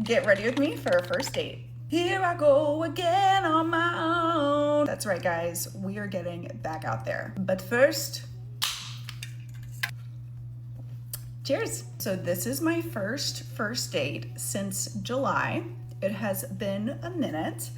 Get ready with me for our first date. Here I go again on my own. That's right, guys, we are getting back out there. But first, cheers. So this is my first date since July. It has been a minute.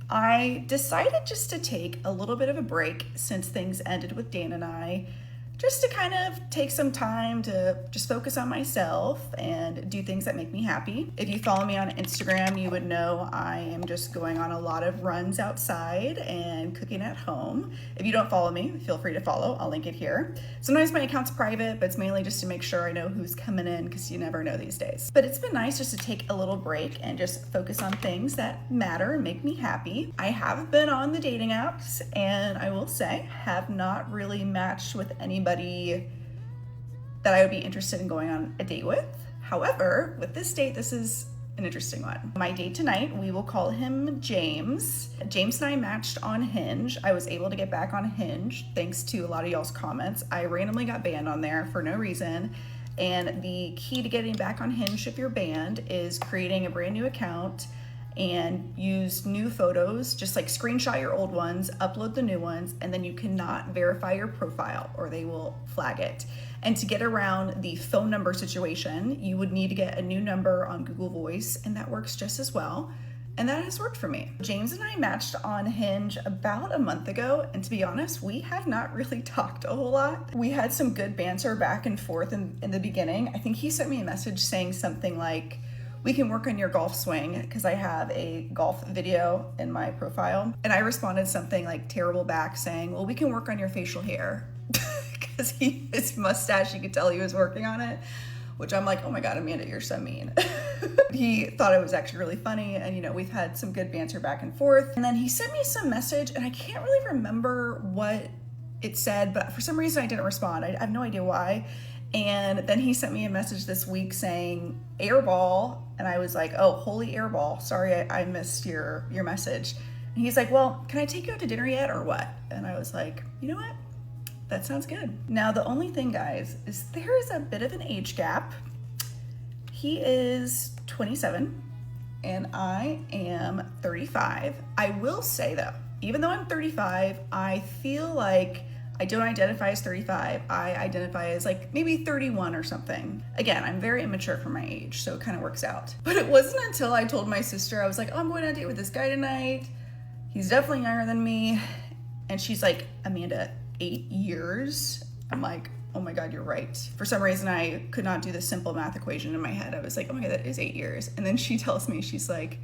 I decided just to take a little bit of a break since things ended with Dan and I, just to kind of take some time to just focus on myself and do things that make me happy. If you follow me on Instagram, you would know I am just going on a lot of runs outside and cooking at home. If you don't follow me, feel free to follow. I'll link it here. Sometimes my account's private, but it's mainly just to make sure I know who's coming in because you never know these days. But it's been nice just to take a little break and just focus on things that matter and make me happy. I have been on the dating apps and I will say have not really matched with anybody that I would be interested in going on a date with. However, with this date, this is an interesting one. My date tonight, we will call him James. James and I matched on Hinge. I was able to get back on Hinge thanks to a lot of y'all's comments. I randomly got banned on there for no reason. And the key to getting back on Hinge if you're banned is creating a brand new account and use new photos, just like screenshot your old ones, upload the new ones, and then you cannot verify your profile or they will flag it. And to get around the phone number situation, you would need to get a new number on Google Voice, and that works just as well. And that has worked for me. James and I matched on Hinge about a month ago, and to be honest, we have not really talked a whole lot. We had some good banter back and forth in the beginning. I think he sent me a message saying something like, "We can work on your golf swing," because I have a golf video in my profile. And I responded something like terrible back saying, "Well, we can work on your facial hair." Because his mustache, you could tell he was working on it, which I'm like, oh my God, Amanda, you're so mean. He thought it was actually really funny. And we've had some good banter back and forth. And then he sent me some message and I can't really remember what it said, but for some reason I didn't respond. I have no idea why. And then he sent me a message this week saying airball. And I was like, oh, holy airball. Sorry, I missed your message. And he's like, well, can I take you out to dinner yet or what? And I was like, you know what? That sounds good. Now, the only thing, guys, is there is a bit of an age gap. He is 27 and I am 35. I will say though, even though I'm 35, I feel like I don't identify as 35. I identify as like maybe 31 or something. Again, I'm very immature for my age, so it kind of works out. But it wasn't until I told my sister, I was like, oh, I'm going on a date with this guy tonight. He's definitely younger than me. And she's like, Amanda, 8 years? I'm like, oh my God, you're right. For some reason, I could not do the simple math equation in my head. I was like, oh my God, that is 8 years. And then she tells me, she's like,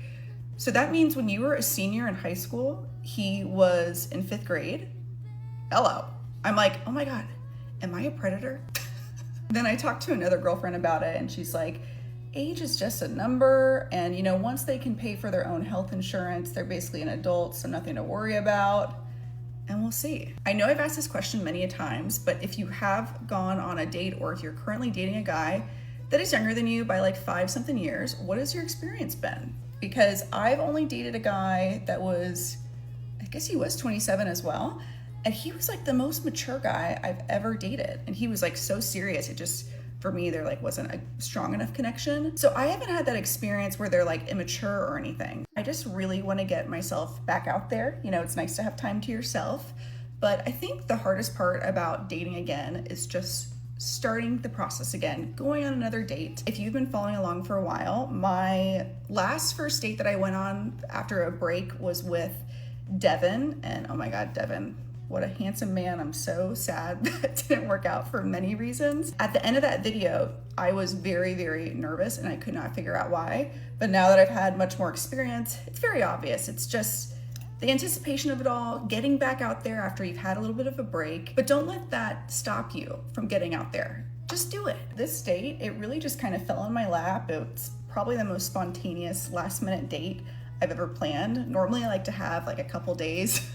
so that means when you were a senior in high school, he was in 5th grade? Hello. I'm like, oh my God, am I a predator? Then I talked to another girlfriend about it and she's like, age is just a number. And once they can pay for their own health insurance, they're basically an adult, so nothing to worry about. And we'll see. I know I've asked this question many a times, but if you have gone on a date or if you're currently dating a guy that is younger than you by like 5-something years, what has your experience been? Because I've only dated a guy that was, I guess he was 27 as well. And he was like the most mature guy I've ever dated. And he was like so serious. It just, for me, there like wasn't a strong enough connection. So I haven't had that experience where they're like immature or anything. I just really want to get myself back out there. It's nice to have time to yourself. But I think the hardest part about dating again is just starting the process again, going on another date. If you've been following along for a while, my last first date that I went on after a break was with Devin. And oh my God, Devin, what a handsome man. I'm so sad that didn't work out for many reasons. At the end of that video, I was very, very nervous and I could not figure out why. But now that I've had much more experience, it's very obvious. It's just the anticipation of it all, getting back out there after you've had a little bit of a break. But don't let that stop you from getting out there. Just do it. This date, it really just kind of fell in my lap. It's probably the most spontaneous last-minute date I've ever planned. Normally I like to have like a couple days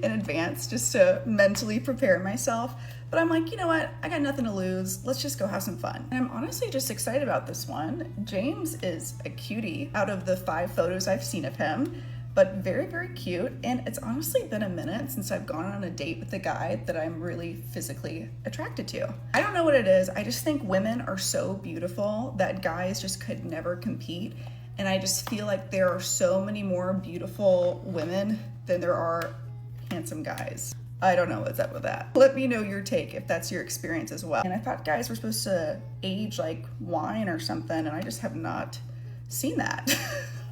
in advance just to mentally prepare myself. But I'm like, you know what? I got nothing to lose. Let's just go have some fun. And I'm honestly just excited about this one. James is a cutie out of the 5 photos I've seen of him, but very, very cute. And it's honestly been a minute since I've gone on a date with a guy that I'm really physically attracted to. I don't know what it is. I just think women are so beautiful that guys just could never compete. And I just feel like there are so many more beautiful women than there are handsome guys. I don't know what's up with that. Let me know your take if that's your experience as well. And I thought guys were supposed to age like wine or something, and I just have not seen that.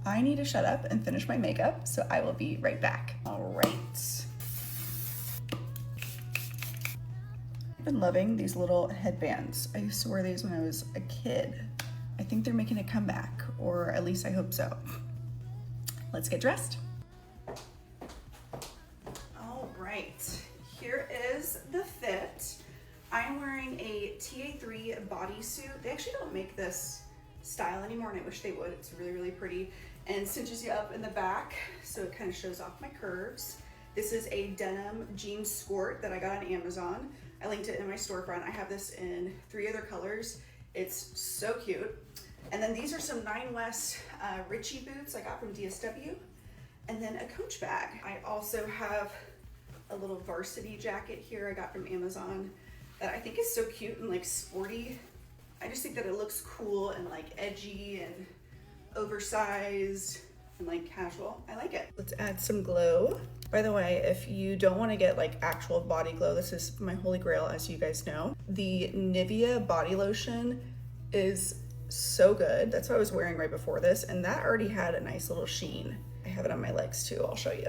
I need to shut up and finish my makeup, so I will be right back. All right. I've been loving these little headbands. I used to wear these when I was a kid. I think they're making a comeback, or at least I hope so. Let's get dressed. All right, here is the fit. I'm wearing a TA3 bodysuit. They actually don't make this style anymore, and I wish they would. It's really, really pretty, and cinches you up in the back, so it kind of shows off my curves. This is a denim jean skirt that I got on Amazon. I linked it in my storefront. I have this in 3 other colors. It's so cute. And then these are some 9 West Richie boots I got from DSW. And then a Coach bag. I also have a little varsity jacket here I got from Amazon that I think is so cute and like sporty. I just think that it looks cool and like edgy and oversized and like casual. I like it. Let's add some glow. By the way, if you don't want to get like actual body glow, this is my holy grail, as you guys know. The Nivea body lotion is so good. That's what I was wearing right before this, and that already had a nice little sheen. I have it on my legs too. I'll show you.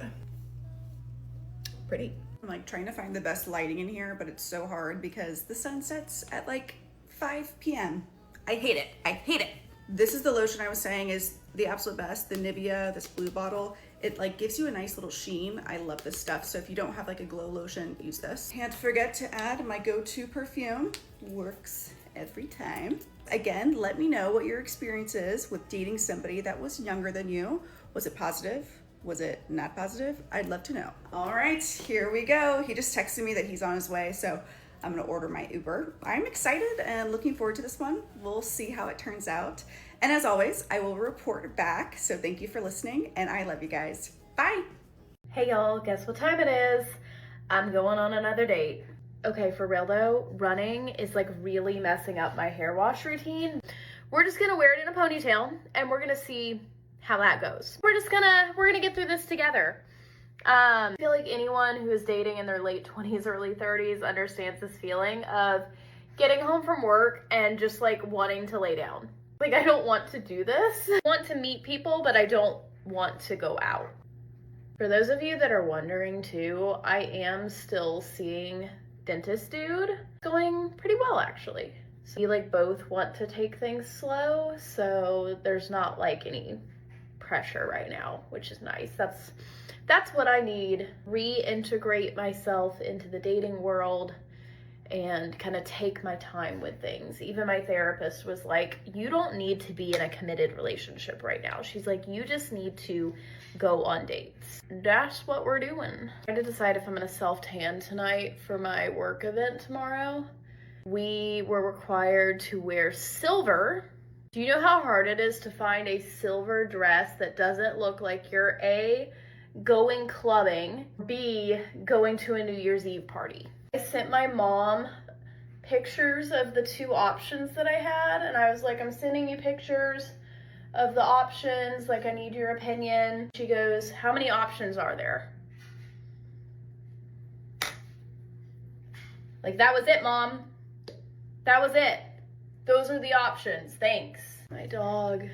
Pretty. I'm like trying to find the best lighting in here, but it's so hard because the sun sets at like 5 p.m. I hate it. I hate it. This is the lotion I was saying is the absolute best, the Nivea, this blue bottle. It like gives you a nice little sheen. I love this stuff. So if you don't have like a glow lotion, use this. Can't forget to add my go-to perfume. Works every time. Again, let me know what your experience is with dating somebody that was younger than you. Was it positive? Was it not positive? I'd love to know. All right, here we go. He just texted me that he's on his way, so I'm gonna order my Uber. I'm excited and looking forward to this one. We'll see how it turns out. And as always, I will report back. So thank you for listening, and I love you guys. Bye. Hey y'all, guess what time it is? I'm going on another date. Okay, for real though, running is like really messing up my hair wash routine. We're just gonna wear it in a ponytail and we're gonna see how that goes. We're gonna get through this together. I feel like anyone who is dating in their late 20s, early 30s understands this feeling of getting home from work and just like wanting to lay down. Like, I don't want to do this. I want to meet people, but I don't want to go out. For those of you that are wondering too, I am still seeing dentist dude. Going pretty well actually. So we like both want to take things slow, so there's not like any pressure right now, which is nice. That's what I need. Reintegrate myself into the dating world and kind of take my time with things. Even my therapist was like, you don't need to be in a committed relationship right now. She's like, you just need to go on dates. That's what we're doing. I had to decide if I'm gonna self-tan tonight for my work event tomorrow. We were required to wear silver. Do you know how hard it is to find a silver dress that doesn't look like you're A, going clubbing, B, going to a New Year's Eve party? I sent my mom pictures of the 2 options that I had, and I was like, I'm sending you pictures of the options, like I need your opinion. She goes, how many options are there? Like, that was it, Mom. That was it. Those are the options, thanks. My dog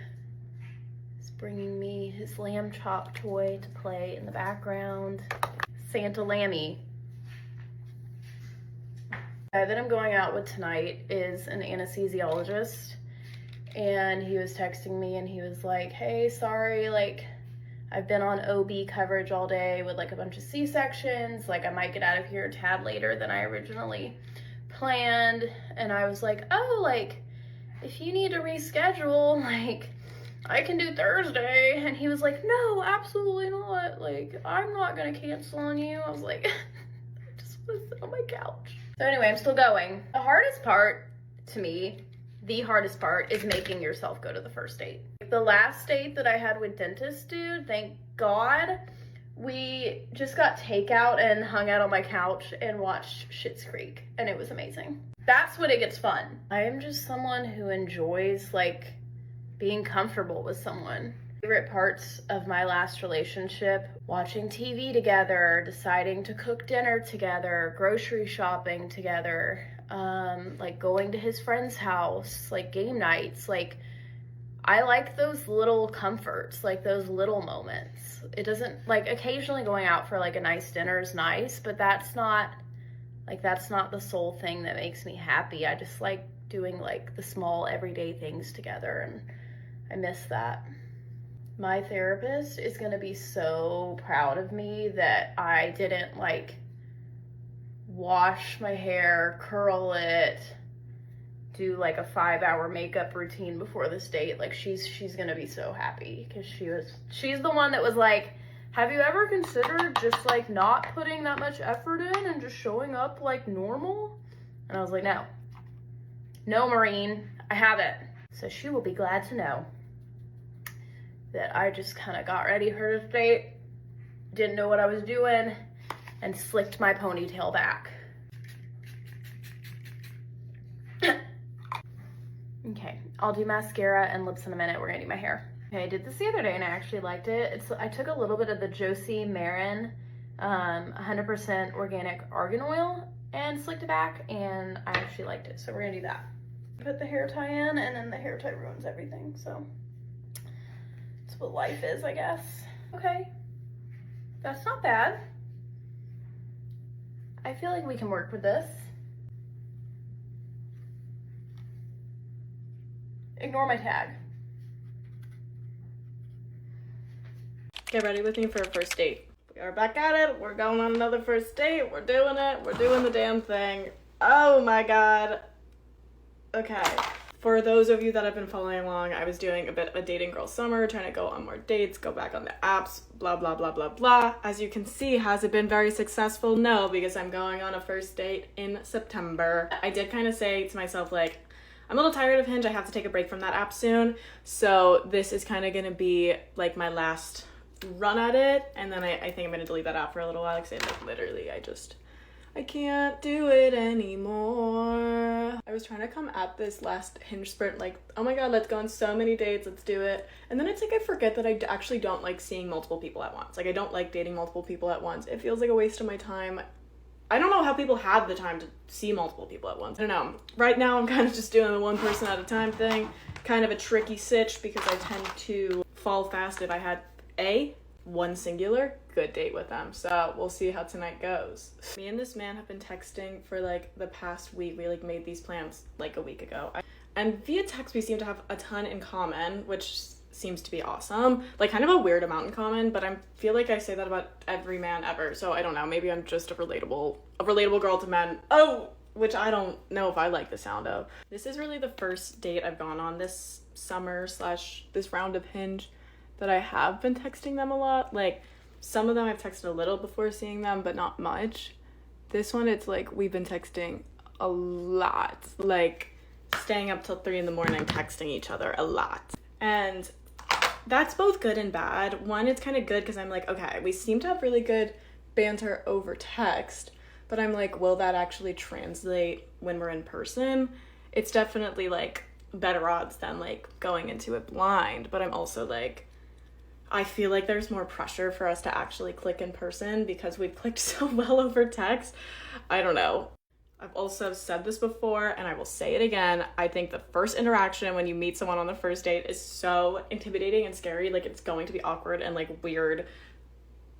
is bringing me his lamb chop toy to play in the background. Santa Lammy. The guy that I'm going out with tonight is an anesthesiologist, and he was texting me and he was like, hey, sorry, like I've been on OB coverage all day with like a bunch of C-sections, like I might get out of here a tad later than I originally planned. And I was like, oh, like if you need to reschedule, like I can do Thursday. And he was like, no, absolutely not, like I'm not gonna cancel on you. I was like, I just want to sit on my couch. So anyway, I'm still going. The hardest part to me, the hardest part is making yourself go to the first date. The last date that I had with dentist dude, thank God, we just got takeout and hung out on my couch and watched Schitt's Creek, and it was amazing. That's when it gets fun. I am just someone who enjoys like being comfortable with someone. Favorite parts of my last relationship: watching TV together, deciding to cook dinner together, grocery shopping together, like going to his friend's house, like game nights. Like, I like those little comforts, like those little moments. It doesn't, like, occasionally going out for like a nice dinner is nice, but that's not the sole thing that makes me happy. I just like doing like the small everyday things together, and I miss that. My therapist is gonna be so proud of me that I didn't like wash my hair, curl it, do like a 5-hour makeup routine before this date. Like, she's gonna be so happy, because she's the one that was like, have you ever considered just like not putting that much effort in and just showing up like normal? And I was like, no, Maureen, I haven't. So she will be glad to know that I just kind of got ready for this date, didn't know what I was doing, and slicked my ponytail back. Okay, I'll do mascara and lips in a minute. We're gonna do my hair. Okay, I did this the other day and I actually liked it. I took a little bit of the Josie Marin 100% organic argan oil and slicked it back, and I actually liked it. So we're gonna do that. Put the hair tie in, and then the hair tie ruins everything, so that's what life is, I guess. Okay, that's not bad. I feel like we can work with this. Ignore my tag. Get ready with me for a first date. We are back at it. We're going on another first date. We're doing it. We're doing the damn thing. Oh my god. Okay. For those of you that have been following along, I was doing a bit of a dating girl summer, trying to go on more dates, go back on the apps, blah, blah, blah, blah, blah. As you can see, has it been very successful? No, because I'm going on a first date in September. I did kind of say to myself, like, I'm a little tired of Hinge. I have to take a break from that app soon. So this is kind of going to be like my last run at it. And then I think I'm going to delete that app for a little while, because like literally I can't do it anymore. I was trying to come at this last Hinge sprint like, oh my god, let's go on so many dates, let's do it. And then it's like I forget that I actually don't like seeing multiple people at once. Like, I don't like dating multiple people at once. It feels like a waste of my time. I don't know how people have the time to see multiple people at once. I don't know. Right now I'm kind of just doing the one person at a time thing. Kind of a tricky sitch, because I tend to fall fast if I had one singular good date with them. So we'll see how tonight goes. Me and this man have been texting for like the past week. We like made these plans like a week ago. And via text we seem to have a ton in common, which seems to be awesome. Like, kind of a weird amount in common, but I feel like I say that about every man ever. So I don't know, maybe I'm just a relatable girl to men. Oh, which I don't know if I like the sound of. This is really the first date I've gone on this summer / this round of Hinge that I have been texting them a lot. Like, some of them I've texted a little before seeing them, but not much. This one, it's like we've been texting a lot. Like, staying up till 3 a.m. texting each other a lot. And that's both good and bad. One, it's kind of good because I'm like, okay, we seem to have really good banter over text, but I'm like, will that actually translate when we're in person? It's definitely like better odds than like going into it blind, but I'm also like, I feel like there's more pressure for us to actually click in person because we've clicked so well over text. I don't know. I've also said this before, and I will say it again. I think the first interaction when you meet someone on the first date is so intimidating and scary. Like, it's going to be awkward and like weird.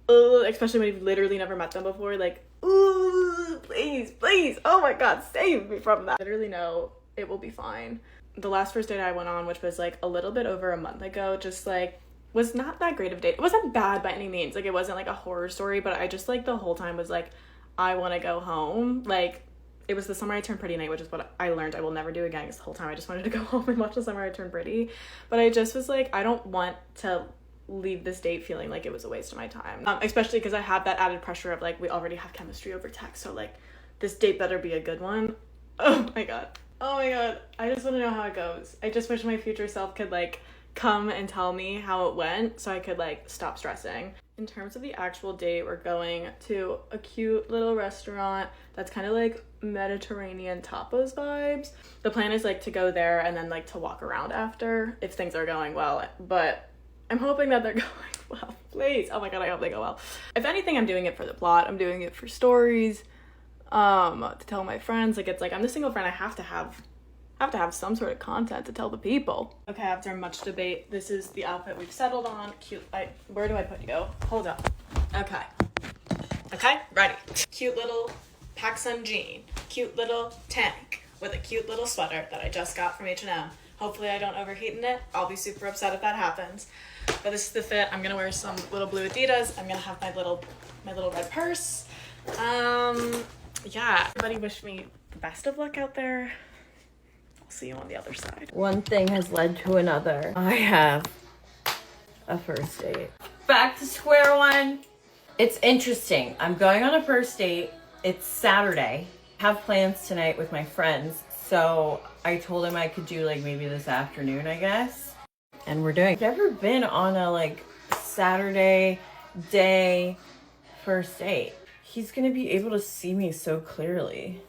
Especially when you've literally never met them before. Like, ooh, please, oh my god, save me from that. I literally know it will be fine. The last first date I went on, which was like a little bit over a month ago, just like was not that great of a date. It wasn't bad by any means. Like, it wasn't like a horror story, but I just like the whole time was like, I want to go home. Like, it was the Summer I Turned Pretty night, which is what I learned I will never do again, because the whole time I just wanted to go home and watch The Summer I Turned Pretty. But I just was like, I don't want to leave this date feeling like it was a waste of my time. Especially because I had that added pressure of like, we already have chemistry over text, so like, this date better be a good one. Oh my god. I just want to know how it goes. I just wish my future self could like come and tell me how it went so I could like stop stressing. In terms of the actual date, we're going to a cute little restaurant that's kind of like Mediterranean tapas vibes. The plan is like to go there and then like to walk around after if things are going well, but I'm hoping that they're going well. Please. Oh my god, I hope they go well. If anything, I'm doing it for the plot. I'm doing it for stories, to tell my friends. Like, it's like, I'm the single friend. I have to have some sort of content to tell the people. Okay, after much debate, this is the outfit we've settled on. Cute. Where do I put you? Hold up. Okay, ready. Cute little PacSun jean. Cute little tank with a cute little sweater that I just got from H&M. Hopefully I don't overheat in it. I'll be super upset if that happens. But this is the fit. I'm gonna wear some little blue Adidas. I'm gonna have my little red purse. Yeah. Everybody wish me the best of luck out there. I'll see you on the other side. One thing has led to another. I have a first date. Back to square one. It's interesting. I'm going on a first date. It's Saturday. I have plans tonight with my friends. So I told him I could do like maybe this afternoon, I guess. And we're doing. I've never been on a like Saturday day first date. He's gonna be able to see me so clearly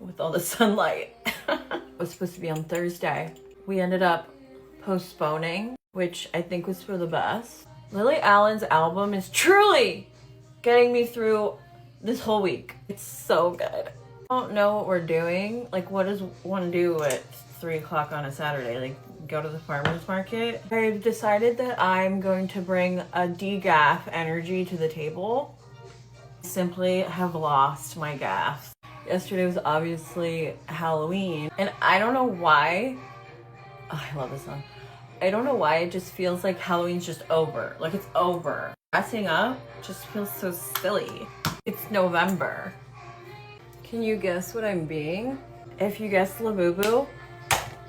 with all the sunlight. It was supposed to be on Thursday. We ended up postponing, which I think was for the best. Lily Allen's album is truly getting me through this whole week. It's so good. I don't know what we're doing. Like, what does one do at 3 o'clock on a Saturday? Like, go to the farmer's market? I've decided that I'm going to bring a degaff energy to the table. Simply have lost my gaff. Yesterday was obviously Halloween, and I don't know why. Oh, I love this song. I don't know why it just feels like Halloween's just over. Like, it's over. Dressing up just feels so silly. It's November. Can you guess what I'm being? If you guessed Labubu,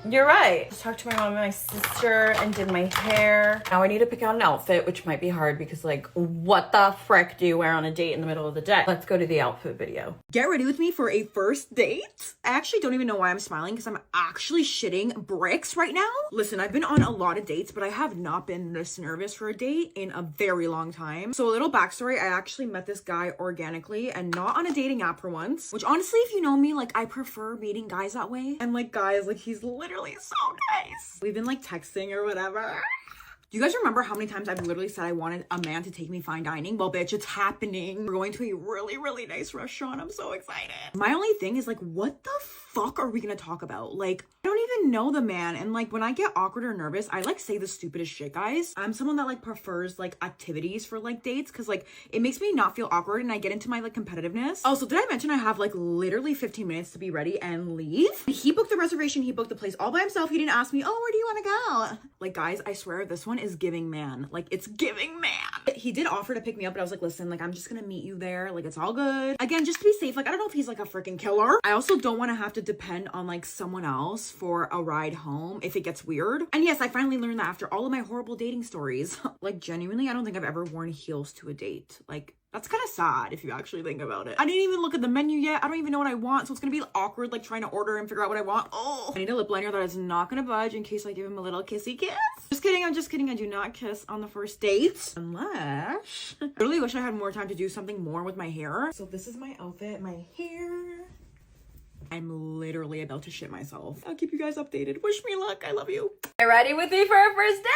you're right. Just talked to my mom and my sister and did my hair. Now I need to pick out an outfit, which might be hard because, like, what the frick do you wear on a date in the middle of the day? Let's go to the outfit video. Get ready with me for a first date. I actually don't even know why I'm smiling because I'm actually shitting bricks right now. Listen, I've been on a lot of dates, but I have not been this nervous for a date in a very long time. So a little backstory, I actually met this guy organically and not on a dating app for once, which honestly, if you know me, like, I prefer meeting guys that way. And like, guys, like, he's literally so nice. We've been like texting or whatever. Do you guys remember how many times I've literally said I wanted a man to take me fine dining? Well, bitch, it's happening. We're going to a really, really nice restaurant. I'm so excited. My only thing is, like, what the fuck are we gonna talk about? Like, I don't even know the man. And like, when I get awkward or nervous, I like say the stupidest shit, guys. I'm someone that like prefers like activities for like dates because like it makes me not feel awkward and I get into my like competitiveness. Also, did I mention I have like literally 15 minutes to be ready and leave? He booked the reservation. He booked the place all by himself. He didn't ask me, oh, where do you want to go? Like, guys, I swear this one is giving man. Like, it's giving man. He did offer to pick me up, but I was like, listen, like, I'm just gonna meet you there. Like, it's all good. Again, just to be safe. Like, I don't know if he's like a freaking killer. I also don't want to have to depend on like someone else for a ride home if it gets weird. And yes, I finally learned that after all of my horrible dating stories. Like, genuinely, I don't think I've ever worn heels to a date. Like, that's kind of sad if you actually think about it. I didn't even look at the menu yet. I don't even know what I want, so it's gonna be awkward like trying to order and figure out what I want. Oh, I need a lip liner that is not gonna budge in case I give him a little kissy kiss. Just kidding, I'm just kidding. I do not kiss on the first date. Unless... I really wish I had more time to do something more with my hair. So this is my outfit, my hair. I'm literally about to shit myself. I'll keep you guys updated. Wish me luck. I love you. You ready with me for our first day?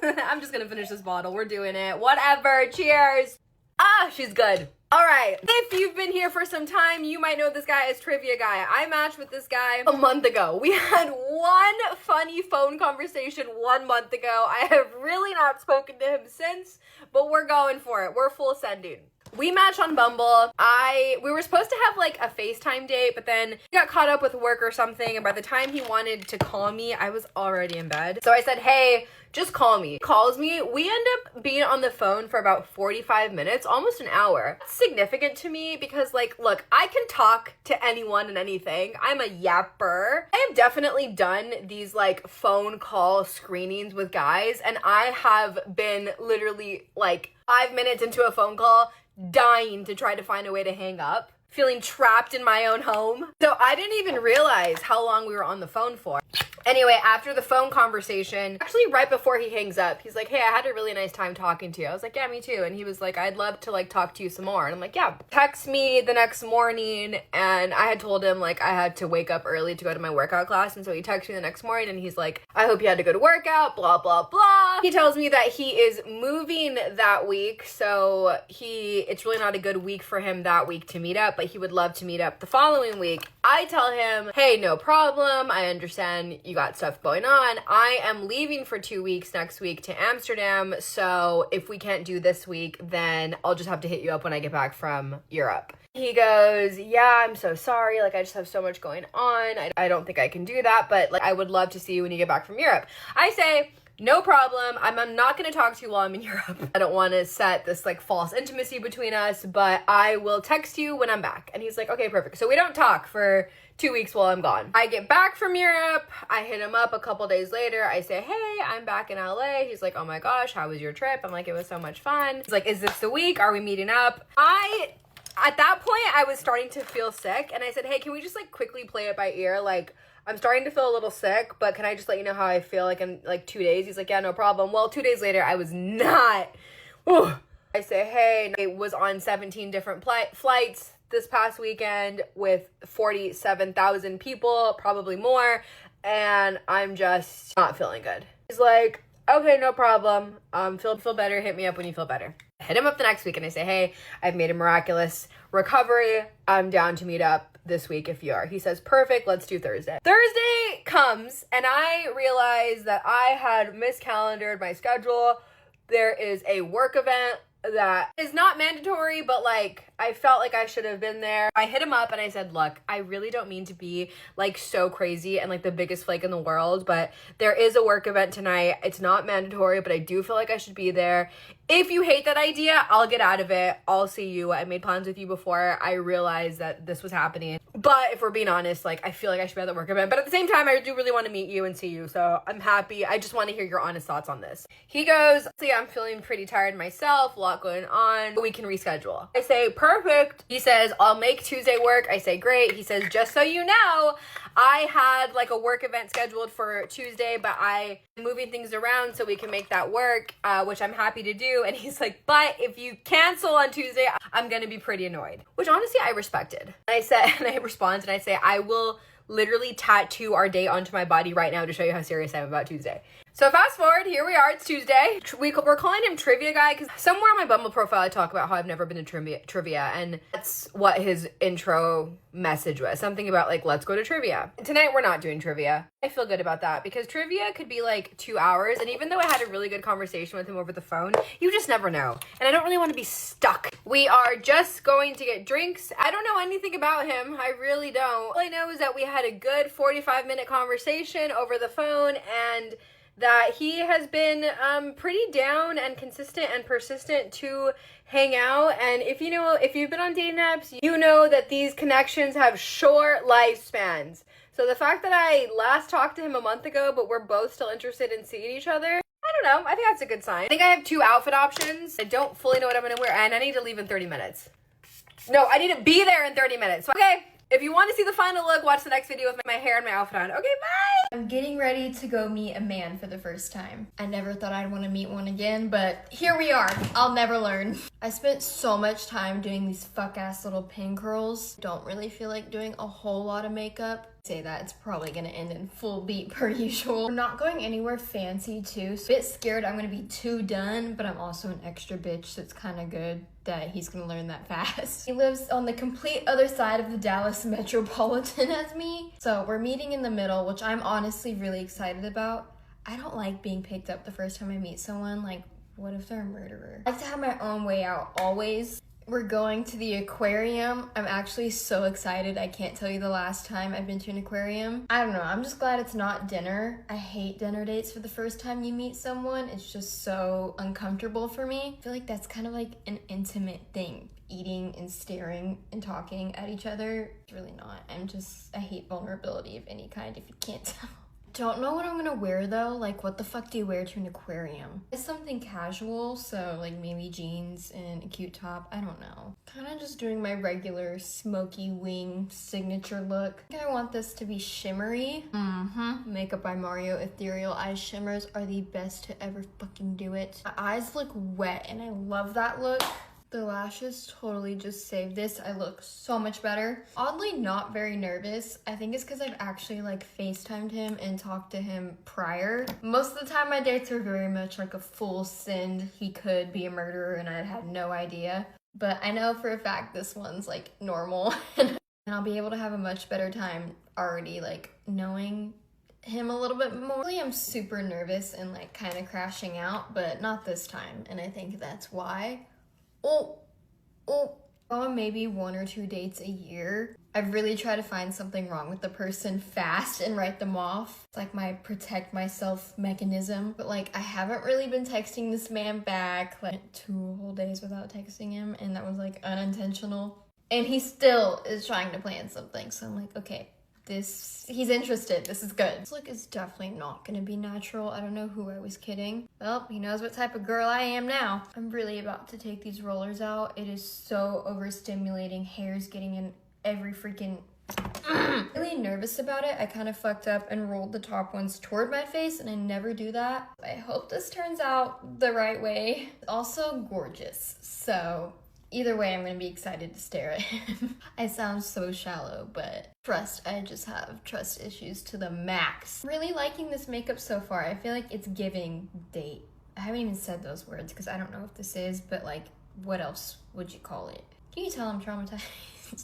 I'm just gonna finish this bottle. We're doing it. Whatever. Cheers. Ah, she's good. All right. If you've been here for some time, you might know this guy as Trivia Guy. I matched with this guy a month ago. We had one funny phone conversation 1 month ago. I have really not spoken to him since, but we're going for it. We're full sending. We matched on Bumble. We were supposed to have like a FaceTime date, but then he got caught up with work or something, and by the time he wanted to call me, I was already in bed. So I said, hey, just call me. Calls me. We end up being on the phone for about 45 minutes, almost an hour. It's significant to me because, like, look, I can talk to anyone and anything. I'm a yapper. I have definitely done these like phone call screenings with guys, and I have been literally like 5 minutes into a phone call dying to try to find a way to hang up, feeling trapped in my own home. So I didn't even realize how long we were on the phone for. Anyway, after the phone conversation, actually right before he hangs up, he's like, hey, I had a really nice time talking to you. I was like, yeah, me too. And he was like, I'd love to like talk to you some more. And I'm like, yeah. Text me the next morning, and I had told him like I had to wake up early to go to my workout class. And so he texted me the next morning and he's like, I hope you had a good workout, blah, blah, blah. He tells me that he is moving that week. So it's really not a good week for him that week to meet up, but he would love to meet up the following week. I tell him, hey, no problem. I understand you got stuff going on. I am leaving for 2 weeks next week to Amsterdam. So if we can't do this week, then I'll just have to hit you up when I get back from Europe. He goes, yeah, I'm so sorry. Like, I just have so much going on. I don't think I can do that, but like, I would love to see you when you get back from Europe. I say, no problem. I'm not going to talk to you while I'm in Europe. I don't want to set this like false intimacy between us, but I will text you when I'm back. And he's like, okay, perfect. So we don't talk for 2 weeks while I'm gone. I get back from Europe. I hit him up a couple days later. I say, hey, I'm back in LA. He's like, oh my gosh, how was your trip? I'm like, it was so much fun. He's like, is this the week? Are we meeting up? At that point, I was starting to feel sick. And I said, hey, can we just like quickly play it by ear? Like, I'm starting to feel a little sick, but can I just let you know how I feel like in like 2 days? He's like, yeah, no problem. Well, 2 days later, I was not. Whew. I say, hey, I was on 17 different flights this past weekend with 47,000 people, probably more, and I'm just not feeling good. He's like, okay, no problem. Feel better. Hit me up when you feel better. I hit him up the next week and I say, hey, I've made a miraculous recovery. I'm down to meet up this week if you are. He says, perfect, let's do Thursday. Thursday comes and I realize that I had miscalendared my schedule. There is a work event that is not mandatory, but like I felt like I should have been there. I hit him up and I said, look, I really don't mean to be like so crazy and like the biggest flake in the world, but there is a work event tonight. It's not mandatory, but I do feel like I should be there. If you hate that idea, I'll get out of it. I'll see you. I made plans with you before I realized that this was happening. But if we're being honest, like I feel like I should be at the work event. But at the same time, I do really want to meet you and see you. So I'm happy. I just want to hear your honest thoughts on this. He goes, so yeah, I'm feeling pretty tired myself. A lot going on. We can reschedule. I say, perfect. He says, I'll make Tuesday work. I say, great. He says, just so you know, I had like a work event scheduled for Tuesday, but I'm moving things around so we can make that work, which I'm happy to do. And he's like, but if you cancel on Tuesday, I'm going to be pretty annoyed, which honestly I respected. And I said, and I respond and I say, I will literally tattoo our date onto my body right now to show you how serious I am about Tuesday. So fast forward, here we are, it's Tuesday. We're calling him Trivia Guy because somewhere on my Bumble profile I talk about how I've never been to trivia, and that's what his intro message was. Something about like, let's go to trivia. Tonight we're not doing trivia. I feel good about that because trivia could be like 2 hours, and even though I had a really good conversation with him over the phone, you just never know. And I don't really want to be stuck. We are just going to get drinks. I don't know anything about him. I really don't. All I know is that we had a good 45-minute conversation over the phone, and that he has been pretty down and consistent and persistent to hang out. And if you've been on dating apps, you know that these connections have short lifespans. So the fact that I last talked to him a month ago, but we're both still interested in seeing each other, I don't know. I think that's a good sign. I think I have 2 outfit options. I don't fully know what I'm going to wear, and I need to leave in 30 minutes. No, I need to be there in 30 minutes. So, okay. If you want to see the final look, watch the next video with my hair and my outfit on. Okay, bye! I'm getting ready to go meet a man for the first time. I never thought I'd want to meet one again, but here we are. I'll never learn. I spent so much time doing these fuck-ass little pin curls. Don't really feel like doing a whole lot of makeup. Say that, it's probably gonna end in full beat per usual. I'm not going anywhere fancy too, so I'm a bit scared I'm gonna be too done, but I'm also an extra bitch, so it's kind of good that he's gonna learn that fast. He lives on the complete other side of the Dallas metropolitan as me, so we're meeting in the middle, which I'm honestly really excited about. I don't like being picked up the first time I meet someone. Like, what if they're a murderer? I like to have my own way out always. We're going to the aquarium. I'm actually so excited. I can't tell you the last time I've been to an aquarium. I don't know. I'm just glad it's not dinner. I hate dinner dates for the first time you meet someone. It's just so uncomfortable for me. I feel like that's kind of like an intimate thing. Eating and staring and talking at each other. It's really not. I hate vulnerability of any kind if you can't tell. Don't know what I'm gonna wear though. Like, what the fuck do you wear to an aquarium? It's something casual, so like maybe jeans and a cute top. I don't know. Kind of just doing my regular smoky wing signature look. I think I want this to be shimmery. Makeup by Mario Ethereal Eye Shimmers are the best to ever fucking do it. My eyes look wet and I love that look. The lashes totally just saved this. I look so much better. Oddly not very nervous. I think it's because I've actually like FaceTimed him and talked to him prior. Most of the time my dates were very much like a full send. He could be a murderer and I had no idea. But I know for a fact this one's like normal. And I'll be able to have a much better time already like knowing him a little bit more. Usually I'm super nervous and like kind of crashing out, but not this time. And I think that's why. Go on maybe 1 or 2 dates a year. I've really tried to find something wrong with the person fast and write them off. It's like my protect myself mechanism. But like I haven't really been texting this man back. Like 2 whole days without texting him, and that was like unintentional. And he still is trying to plan something. So I'm like, okay, he's interested. This is good. This look is definitely not gonna be natural. I don't know who I was kidding. Well, he knows what type of girl I am now. I'm really about to take these rollers out. It is so overstimulating. Hair's getting in every freaking... Really nervous about it. I kind of fucked up and rolled the top ones toward my face, and I never do that. I hope this turns out the right way. Also gorgeous, so either way, I'm gonna be excited to stare at him. I sound so shallow, but trust, I just have trust issues to the max. Really liking this makeup so far. I feel like it's giving date. I haven't even said those words because I don't know what this is, but like, what else would you call it? Can you tell I'm traumatized?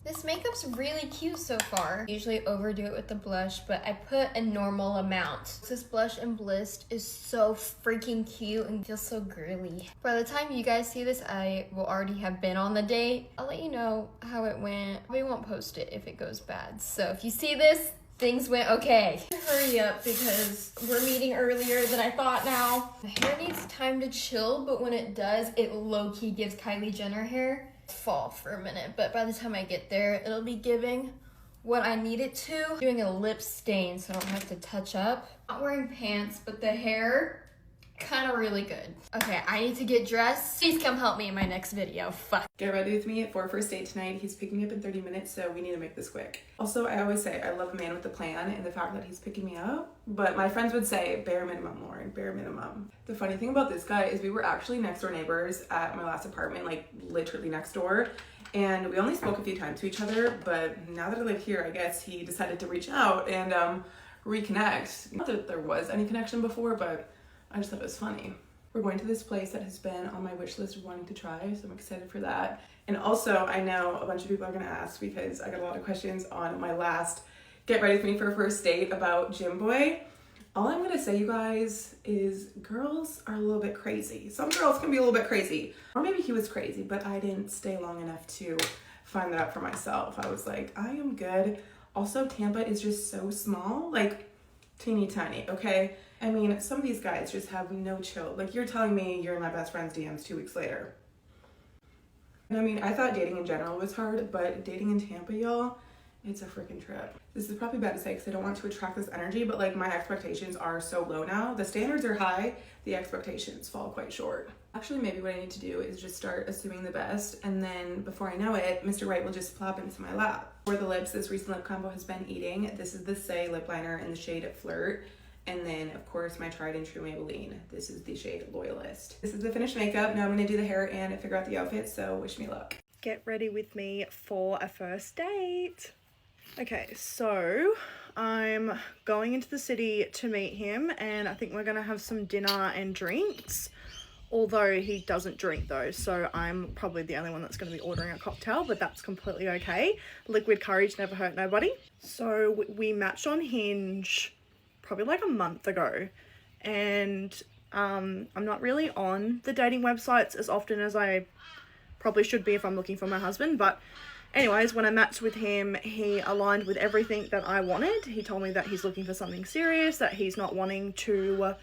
This makeup's really cute so far. I usually overdo it with the blush, but I put a normal amount. This blush in Bliss is so freaking cute and feels so girly. By the time you guys see this, I will already have been on the date. I'll let you know how it went. We won't post it if it goes bad. So if you see this, things went okay. Hurry up because we're meeting earlier than I thought now. The hair needs time to chill, but when it does, it low-key gives Kylie Jenner hair. Fall for a minute, but by the time I get there, it'll be giving what I need it to. Doing a lip stain so I don't have to touch up. Not wearing pants, but the hair, kind of really good. Okay, I need to get dressed. Please come help me in my next video. Fuck. Get ready with me for our first date tonight. He's picking me up in 30 minutes, so we need to make this quick. Also, I always say I love a man with a plan and the fact that he's picking me up, but my friends would say bare minimum, Lauren, bare minimum. The funny thing about this guy is we were actually next door neighbors at my last apartment, like literally next door, and we only spoke a few times to each other, but now that I live here, I guess he decided to reach out and reconnect. Not that there was any connection before, but I just thought it was funny. We're going to this place that has been on my wish list of wanting to try, so I'm excited for that. And also, I know a bunch of people are gonna ask because I got a lot of questions on my last Get Ready With Me for a First Date about Gym Boy. All I'm gonna say, you guys, is girls are a little bit crazy. Some girls can be a little bit crazy. Or maybe he was crazy, but I didn't stay long enough to find that out for myself. I was like, I am good. Also, Tampa is just so small, like teeny tiny, okay? I mean, some of these guys just have no chill. Like, you're telling me you're in my best friend's DMs 2 weeks later. And I mean, I thought dating in general was hard, but dating in Tampa, y'all, it's a freaking trip. This is probably bad to say because I don't want to attract this energy, but like my expectations are so low now. The standards are high, the expectations fall quite short. Actually, maybe what I need to do is just start assuming the best, and then before I know it, Mr. Right will just plop into my lap. For the lips, this recent lip combo has been eating. This is the Say lip liner in the shade Flirt. And then, of course, my tried and true Maybelline. This is the shade Loyalist. This is the finished makeup. Now I'm gonna do the hair and figure out the outfit, so wish me luck. Get ready with me for a first date. Okay, so I'm going into the city to meet him, and I think we're gonna have some dinner and drinks. Although he doesn't drink though, so I'm probably the only one that's going to be ordering a cocktail, but that's completely okay. Liquid courage never hurt nobody. So we matched on Hinge probably like a month ago, and I'm not really on the dating websites as often as I probably should be if I'm looking for my husband, but anyways, when I matched with him, he aligned with everything that I wanted. He told me that he's looking for something serious, that he's not wanting to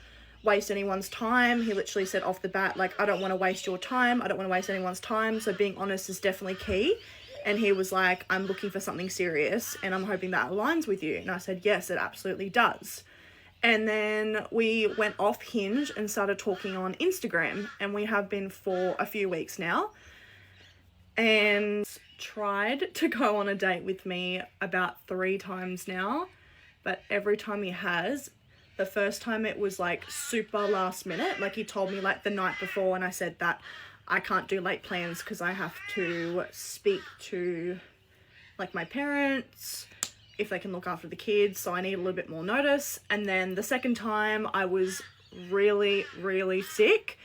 waste anyone's time. He literally said off the bat, like, I don't want to waste your time, I don't want to waste anyone's time, so being honest is definitely key. And he was like, I'm looking for something serious and I'm hoping that aligns with you. And I said, yes, it absolutely does. And then we went off Hinge and started talking on Instagram, and we have been for a few weeks now, and tried to go on a date with me about 3 times now, but every time he has, the first time it was like super last minute. Like he told me like the night before, and I said that I can't do late plans because I have to speak to like my parents if they can look after the kids, so I need a little bit more notice. And then the second time I was really sick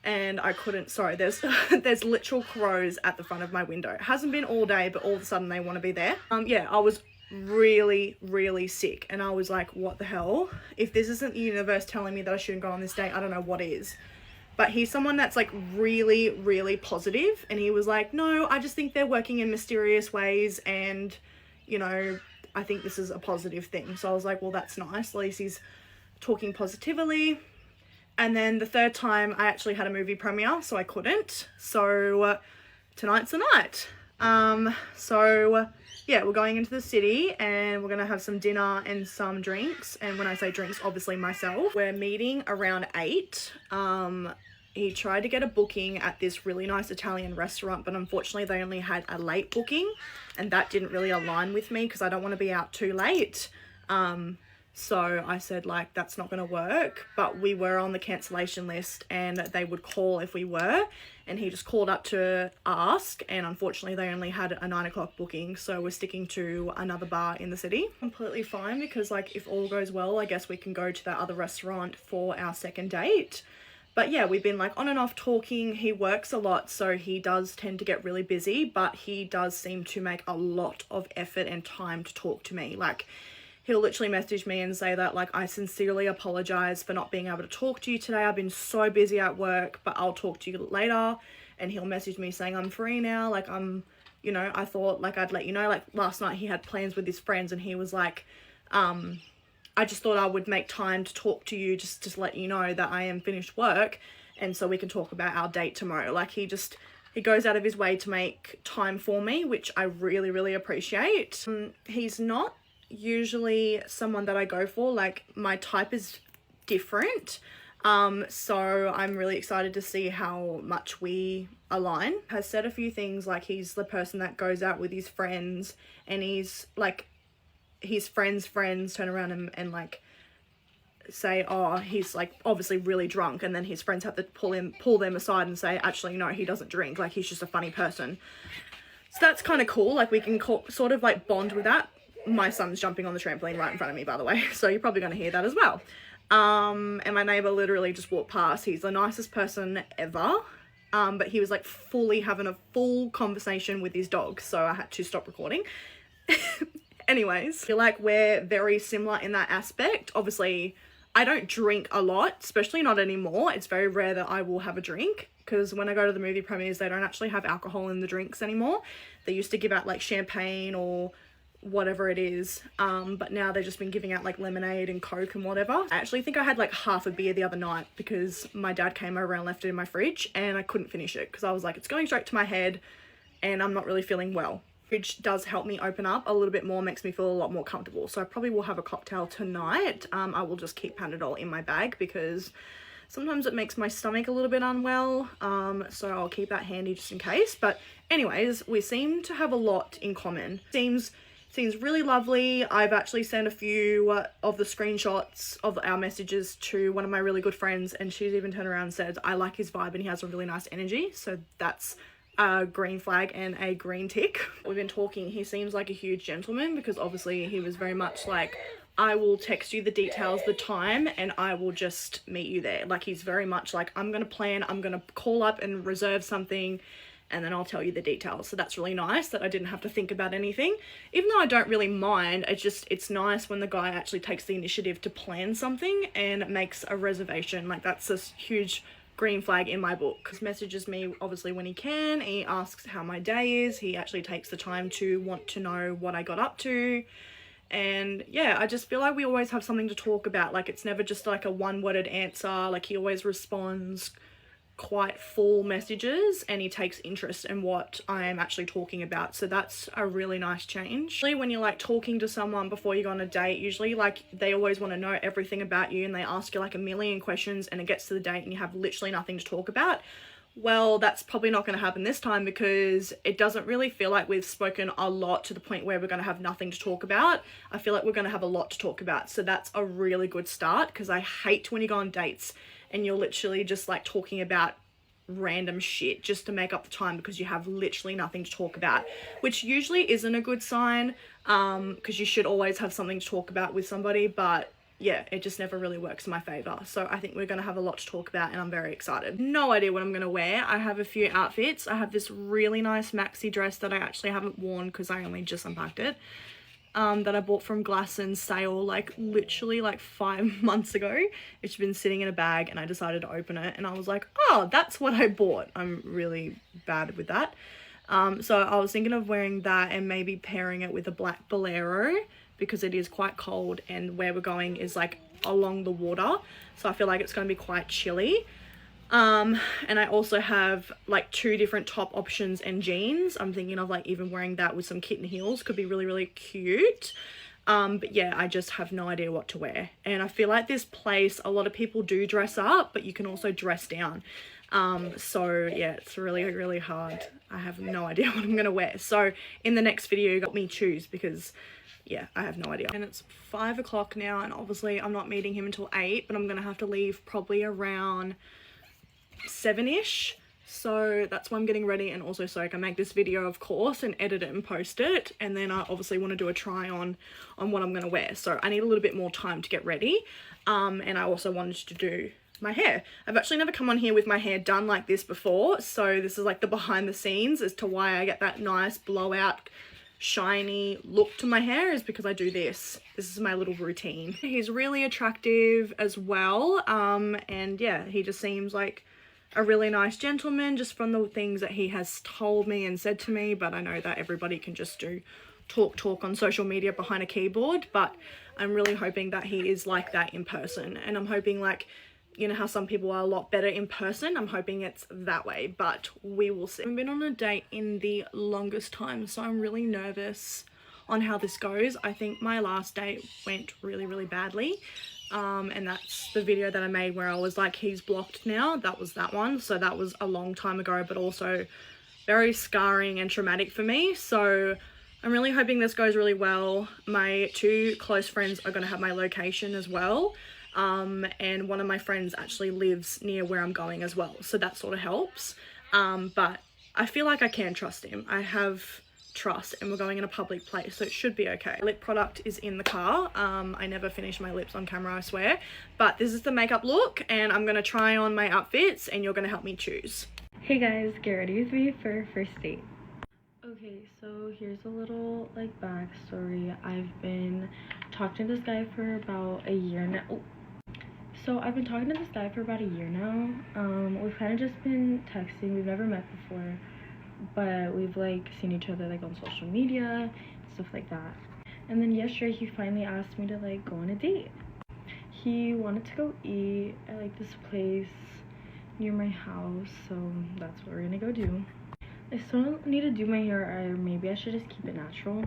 and I couldn't, sorry, there's literal crows at the front of my window. It hasn't been all day, but all of a sudden they want to be there. Yeah, I was really sick, and I was like, what the hell? If this isn't the universe telling me that I shouldn't go on this date, I don't know what is. But he's someone that's like really positive, and he was like, no, I just think they're working in mysterious ways, and you know, I think this is a positive thing. So I was like, well, that's nice, at least he's talking positively. And then the third time I actually had a movie premiere, so I couldn't. So tonight's the night. So yeah, we're going into the city and we're gonna have some dinner and some drinks. And when I say drinks, obviously myself. We're meeting around 8. He tried to get a booking at this really nice Italian restaurant, but unfortunately they only had a late booking, and that didn't really align with me because I don't want to be out too late. So I said, like, that's not going to work, but we were on the cancellation list and they would call if we were, and he just called up to ask, and unfortunately they only had a 9 o'clock booking, so we're sticking to another bar in the city. Completely fine, because like if all goes well, I guess we can go to that other restaurant for our second date. But yeah, we've been like on and off talking. He works a lot, so he does tend to get really busy, but he does seem to make a lot of effort and time to talk to me. Like, he'll literally message me and say that, like, I sincerely apologize for not being able to talk to you today. I've been so busy at work, but I'll talk to you later. And he'll message me saying, I'm free now. Like, you know, I thought, like, I'd let you know. Like, last night he had plans with his friends, and he was like, I just thought I would make time to talk to you just to let you know that I am finished work, and so we can talk about our date tomorrow. Like, he goes out of his way to make time for me, which I really appreciate. He's not usually someone that I go for. Like, my type is different. So I'm really excited to see how much we align. Has said a few things, like he's the person that goes out with his friends, and he's like, his friends turn around and like say, oh, he's like obviously really drunk, and then his friends have to pull them aside and say, actually no, he doesn't drink, like he's just a funny person. So that's kind of cool. Like, we can sort of like bond with that. My son's jumping on the trampoline right in front of me, by the way, so you're probably going to hear that as well. And my neighbor literally just walked past. He's the nicest person ever, but he was like fully having a full conversation with his dog, so I had to stop recording. Anyways, I feel like we're very similar in that aspect. Obviously, I don't drink a lot, especially not anymore. It's very rare that I will have a drink, because when I go to the movie premieres, they don't actually have alcohol in the drinks anymore. They used to give out like champagne or whatever it is, but now they've just been giving out like lemonade and Coke and whatever. I actually think I had like half a beer the other night because my dad came over and left it in my fridge, and I couldn't finish it because I was like, it's going straight to my head and I'm not really feeling well. Fridge does help me open up a little bit more, makes me feel a lot more comfortable. So I probably will have a cocktail tonight. I will just keep Panadol in my bag because sometimes it makes my stomach a little bit unwell. So I'll keep that handy just in case. But anyways, we seem to have a lot in common. Seems really lovely. I've actually sent a few of the screenshots of our messages to one of my really good friends, and she's even turned around and said, I like his vibe and he has a really nice energy. So that's a green flag and a green tick. We've been talking. He seems like a huge gentleman, because obviously he was very much like, I will text you the details, the time, and I will just meet you there. Like, he's very much like, I'm going to plan, I'm going to call up and reserve something, and then I'll tell you the details. So that's really nice that I didn't have to think about anything. Even though I don't really mind, it's nice when the guy actually takes the initiative to plan something and makes a reservation. Like, that's a huge green flag in my book. He messages me obviously when he can. He asks how my day is. He actually takes the time to want to know what I got up to. And yeah, I just feel like we always have something to talk about. Like, it's never just like a one-worded answer. Like, he always responds quite full messages and he takes interest in what I am actually talking about. So that's a really nice change. Usually when you're like talking to someone before you go on a date, usually like they always want to know everything about you and they ask you like a million questions and it gets to the date and you have literally nothing to talk about. Well, that's probably not going to happen this time because it doesn't really feel like we've spoken a lot to the point where we're going to have nothing to talk about. I feel like we're going to have a lot to talk about. So that's a really good start, because I hate when you go on dates and you're literally just like talking about random shit just to make up the time because you have literally nothing to talk about, which usually isn't a good sign, because you should always have something to talk about with somebody, but yeah, it just never really works in my favor. So I think we're going to have a lot to talk about and I'm very excited. No idea what I'm going to wear. I have a few outfits. I have this really nice maxi dress that I actually haven't worn because I only just unpacked it, that I bought from Glasson's sale like literally like 5 months ago. It's been sitting in a bag and I decided to open it and I was like, oh, that's what I bought. I'm really bad with that. So I was thinking of wearing that and maybe pairing it with a black bolero, because it is quite cold and where we're going is like along the water, so I feel like it's going to be quite chilly. And I also have like 2 different top options and jeans. I'm thinking of like even wearing that with some kitten heels, could be really, really cute. But yeah, I just have no idea what to wear. And I feel like this place, a lot of people do dress up, but you can also dress down. So yeah, it's really, really hard. I have no idea what I'm gonna wear. So in the next video, you got me choose, because yeah, I have no idea. And it's 5 o'clock now, and obviously I'm not meeting him until 8, but I'm gonna have to leave probably around 7ish. So that's why I'm getting ready, and also so I can make this video, of course, and edit it and post it. And then I obviously want to do a try on what I'm gonna wear. So I need a little bit more time to get ready. And I also wanted to do my hair. I've actually never come on here with my hair done like this before, so this is like the behind the scenes as to why I get that nice blowout shiny look to my hair, is because I do this. This is my little routine. He's really attractive as well, and yeah, he just seems like a really nice gentleman just from the things that he has told me and said to me. But I know that everybody can just do talk on social media behind a keyboard, but I'm really hoping that he is like that in person. And I'm hoping, like, you know how some people are a lot better in person, I'm hoping it's that way, but we will see. I've been on a date in the longest time, so I'm really nervous on how this goes. I think my last date went really, really badly, and that's the video that I made where I was like, he's blocked now. That was that one. So that was a long time ago, but also very scarring and traumatic for me. So I'm really hoping this goes really well. My 2 close friends are going to have my location as well. And one of my friends actually lives near where I'm going as well, so that sort of helps. But I feel like I can trust him. I have trust, and we're going in a public place, so it should be okay. Lip product is in the car. I never finish my lips on camera, I swear. But this is the makeup look, and I'm gonna try on my outfits and you're gonna help me choose. Hey guys, get ready with me for a first date. Okay, so here's a little like backstory. I've been talking to this guy for about a year now. So I've been talking to this guy for about a year now. We've kind of just been texting. We've never met before, but we've like seen each other like on social media, stuff like that. And then yesterday he finally asked me to like go on a date. He wanted to go eat at like this place near my house, so that's what we're gonna go do. I still don't need to do my hair, or maybe I should just keep it natural.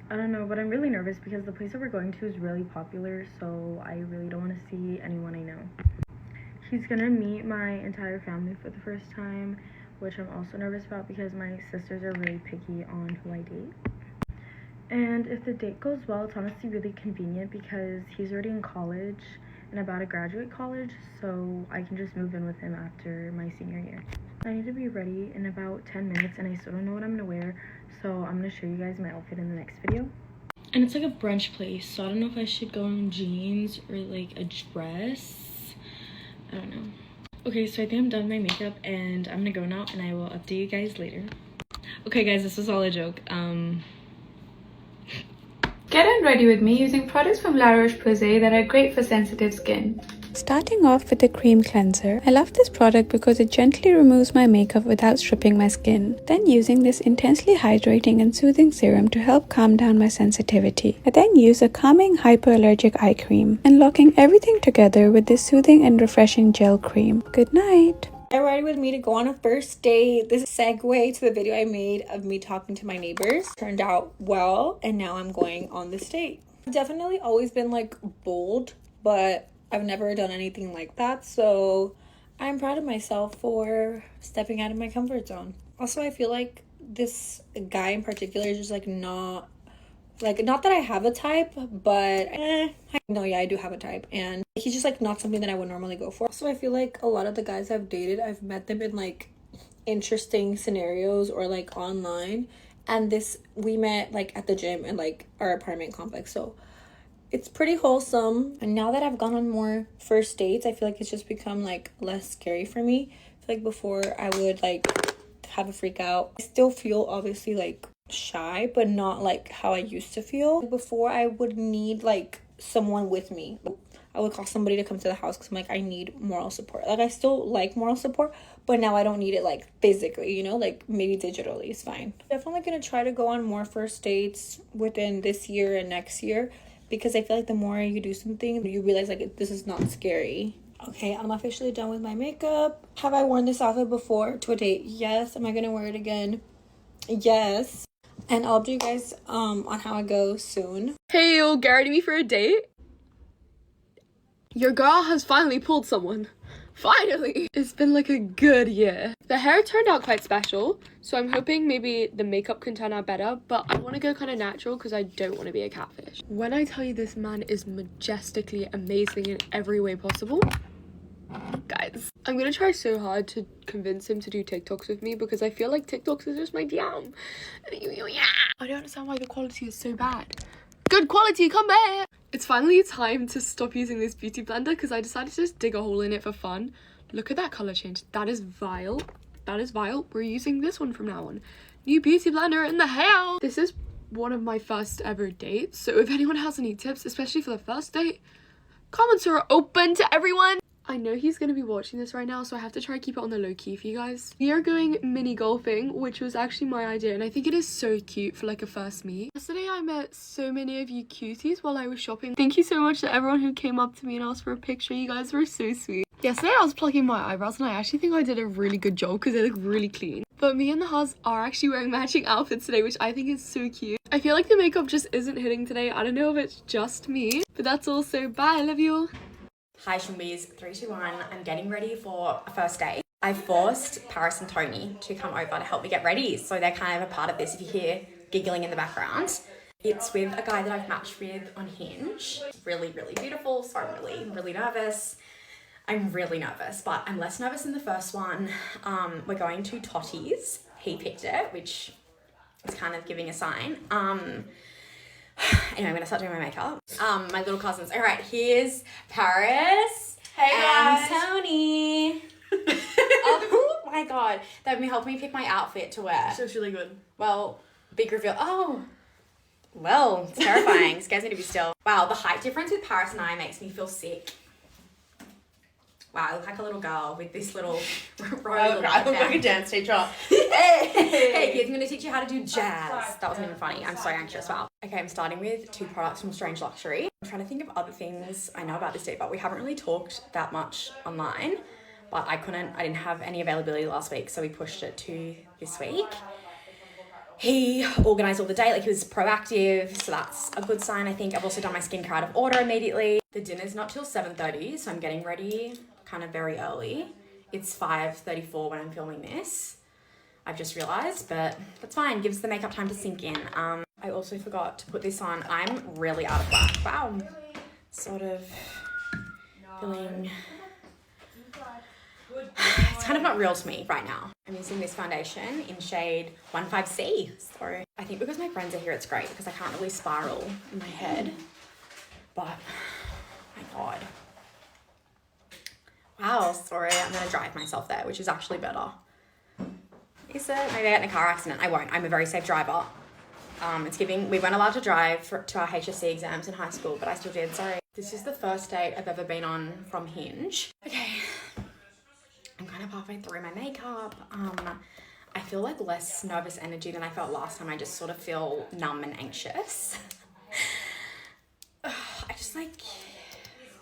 I don't know, but I'm really nervous because the place that we're going to is really popular, so I really don't want to see anyone I know. He's gonna meet my entire family for the first time, which I'm also nervous about because my sisters are really picky on who I date. And if the date goes well, it's honestly really convenient because he's already in college and about to graduate college, so I can just move in with him after my senior year. I need to be ready in about 10 minutes and I still don't know what I'm gonna wear, so I'm gonna show you guys my outfit in the next video. And it's like a brunch place, so I don't know if I should go in jeans or like a dress. I don't know. Okay, so I think I'm done with my makeup and I'm gonna go now and I will update you guys later. Okay guys, this was all a joke. Get ready with me using products from La Roche-Posay that are great for sensitive skin. Starting off with the cream cleanser, I love this product because it gently removes my makeup without stripping my skin. Then using this intensely hydrating and soothing serum to help calm down my sensitivity. I then use a calming hypoallergic eye cream and locking everything together with this soothing and refreshing gel cream. Good night! Are ready with me to go on a first date. This is a segue to the video I made of me talking to my neighbors. Turned out well, and now I'm going on this date. I've definitely always been like bold, but I've never done anything like that, so I'm proud of myself for stepping out of my comfort zone. Also, I feel like this guy in particular is just not that I have a type, but no, yeah, I do have a type, and he's just like not something that I would normally go for. So I feel like a lot of the guys I've dated, I've met them in like interesting scenarios or like online, and we met like at the gym and like our apartment complex, so it's pretty wholesome. And now that I've gone on more first dates, I feel like it's just become like less scary for me. I feel like before I would like have a freak out. I still feel obviously like shy, but not like how I used to feel. Before, I would need like someone with me. I would call somebody to come to the house because I'm like, I need moral support. Like, I still like moral support, but now I don't need it like physically, you know, like maybe digitally is fine. Definitely gonna try to go on more first dates within this year and next year, because I feel like the more you do something, you realize like this is not scary. Okay, I'm officially done with my makeup. Have I worn this outfit before to a date? Yes. Am I gonna wear it again? Yes. And I'll update you guys on how it goes soon. Hey, you'll guarantee me for a date? Your girl has finally pulled someone. Finally! It's been like a good year. The hair turned out quite special, so I'm hoping maybe the makeup can turn out better, but I want to go kind of natural because I don't want to be a catfish. When I tell you this man is majestically amazing in every way possible, guys, I'm gonna try so hard to convince him to do TikToks with me because I feel like TikToks is just my jam. Yeah. I don't understand why the quality is so bad. Good quality, come back! It's finally time to stop using this beauty blender because I decided to just dig a hole in it for fun. Look at that color change. That is vile. That is vile. We're using this one from now on. New beauty blender in the house. This is one of my first ever dates, so if anyone has any tips, especially for the first date, comments are open to everyone. I know he's going to be watching this right now, so I have to try to keep it on the low key for you guys. We are going mini golfing, which was actually my idea, and I think it is so cute for like a first meet. Yesterday I met so many of you cuties while I was shopping. Thank you so much to everyone who came up to me and asked for a picture. You guys were so sweet. Yesterday I was plucking my eyebrows and I actually think I did a really good job because they look really clean. But me and the hus are actually wearing matching outfits today, which I think is so cute. I feel like the makeup just isn't hitting today. I don't know if it's just me, but that's all. So bye, I love you all. Hi Shumbies, 3, 2, 1. I'm getting ready for a first date. I forced Paris and Tony to come over to help me get ready, so they're kind of a part of this if you hear giggling in the background. It's with a guy that I've matched with on Hinge. Really, really beautiful, so I'm really nervous. I'm really nervous, but I'm less nervous than the first one. We're going to Totti's. He picked it, which is kind of giving a sign. Anyway, I'm gonna start doing my makeup. My little cousins. All right, here's Paris. Hey guys. And Tony. Oh my god, they've been helping me pick my outfit to wear. So it's really good. Well, big reveal. Oh, well, it's terrifying. Scares me to be still. Wow, the height difference with Paris and I makes me feel sick. Wow, I look like a little girl with this little I look like a dance teacher. Hey kids, I'm gonna teach you how to do jazz. That wasn't even funny. I'm so anxious. Wow. Okay, I'm starting with 2 products from Strange Luxury. I'm trying to think of other things I know about this date, but we haven't really talked that much online. But I didn't have any availability last week, so we pushed it to this week. He organised all the date, like he was proactive, so that's a good sign, I think. I've also done my skincare out of order immediately. The dinner's not till 7:30, so I'm getting ready kind of very early. It's 5:34 when I'm filming this. I've just realised, but that's fine. Gives the makeup time to sink in. I also forgot to put this on. I'm really out of black. Wow. Sort of feeling... It's kind of not real to me right now. I'm using this foundation in shade 15C. So I think because my friends are here, it's great because I can't really spiral in my head. But, my God. Wow, sorry, I'm gonna drive myself there, which is actually better. Is it? Maybe I get in a car accident. I won't. I'm a very safe driver. We weren't allowed to drive to our HSC exams in high school, but I still did, sorry. This is the first date I've ever been on from Hinge. Okay, I'm kind of halfway through my makeup. I feel like less nervous energy than I felt last time. I just sort of feel numb and anxious. I just like,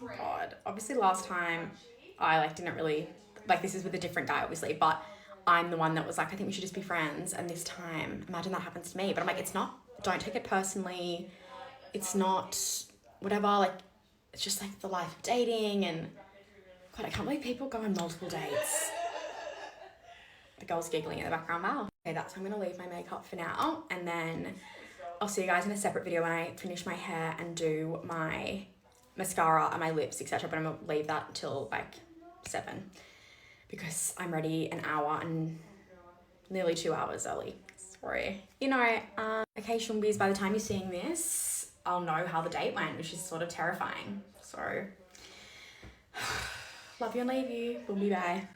God, obviously last time I didn't really like this is with a different guy obviously, but I'm the one that was like, I think we should just be friends. And this time, imagine that happens to me. But I'm like, it's not, don't take it personally. It's not whatever, like, it's just like the life of dating. And God, I can't believe people go on multiple dates. The girl's giggling in the background. Wow. Okay, that's, I'm gonna leave my makeup for now. And then I'll see you guys in a separate video when I finish my hair and do my mascara and my lips, etc. But I'm gonna leave that until like 7 because I'm ready an hour and nearly 2 hours early. Sorry. You know, okay, Shumbies, by the time you're seeing this, I'll know how the date went, which is sort of terrifying. So, love you and leave you. Boom, bye.